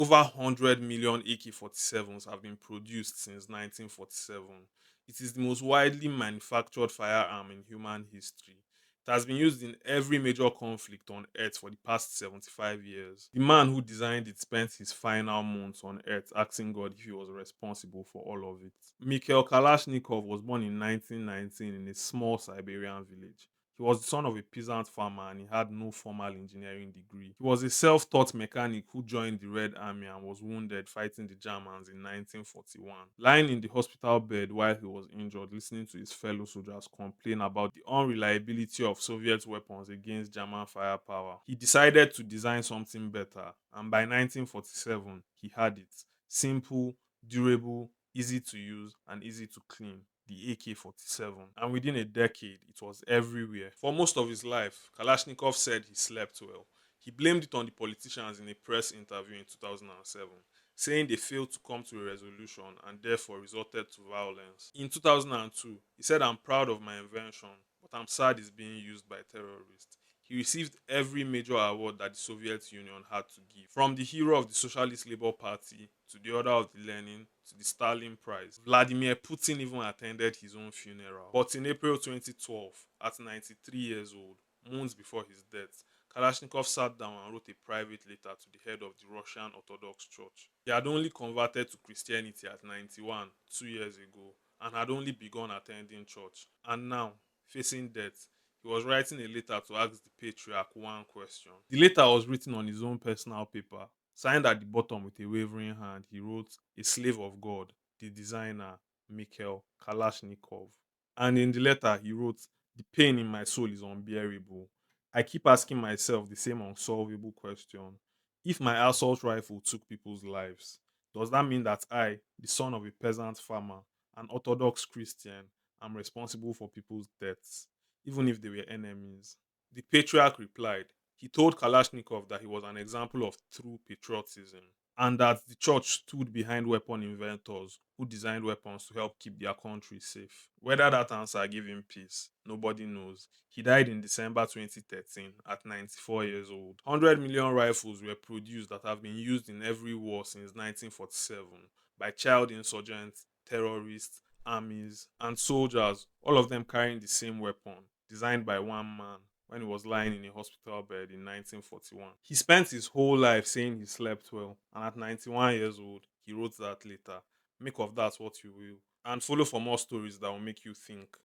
Over 100 million AK-47s have been produced since 1947. It is the most widely manufactured firearm in human history. It has been used in every major conflict on Earth for the past 75 years. The man who designed it spent his final months on Earth asking God if he was responsible for all of it. Mikhail Kalashnikov was born in 1919 in a small Siberian village. He was the son of a peasant farmer and he had no formal engineering degree. He was a self taught mechanic who joined the Red Army and was wounded fighting the Germans in 1941. Lying in the hospital bed while he was injured, listening to his fellow soldiers complain about the unreliability of Soviet weapons against German firepower, he decided to design something better. And by 1947, he had it: simple, durable, easy to use, and easy to clean, the AK-47. And within a decade, it was everywhere. For most of his life, Kalashnikov said he slept well. He blamed it on the politicians in a press interview in 2007, saying they failed to come to a resolution and therefore resorted to violence. In 2002, he said, "I'm proud of my invention, but I'm sad it's being used by terrorists." He received every major award that the Soviet Union had to give, from the hero of the Socialist Labour Party to the Order of the Lenin to the Stalin Prize. Vladimir Putin even attended his own funeral. But in April 2012, at 93 years old, months before his death, Kalashnikov sat down and wrote a private letter to the head of the Russian Orthodox Church. He had only converted to Christianity at 91, 2 years ago, and had only begun attending church. And now, facing death, he was writing a letter to ask the patriarch one question. The letter was written on his own personal paper, signed at the bottom with a wavering hand. He wrote, "A slave of God, the designer, Mikhail Kalashnikov." And in the letter, he wrote, "The pain in my soul is unbearable. I keep asking myself the same unsolvable question. If my assault rifle took people's lives, does that mean that I, the son of a peasant farmer, an Orthodox Christian, am responsible for people's deaths, even if they were enemies?" The patriarch replied. He told Kalashnikov that he was an example of true patriotism and that the church stood behind weapon inventors who designed weapons to help keep their country safe. Whether that answer gave him peace, nobody knows. He died in December 2013 at 94 years old. 100 million rifles were produced that have been used in every war since 1947 by child insurgents, terrorists, armies, and soldiers, all of them carrying the same weapon, designed by one man when he was lying in a hospital bed in 1941. He spent his whole life saying he slept well, and at 91 years old, he wrote that letter. Make of that what you will. And follow for more stories that will make you think.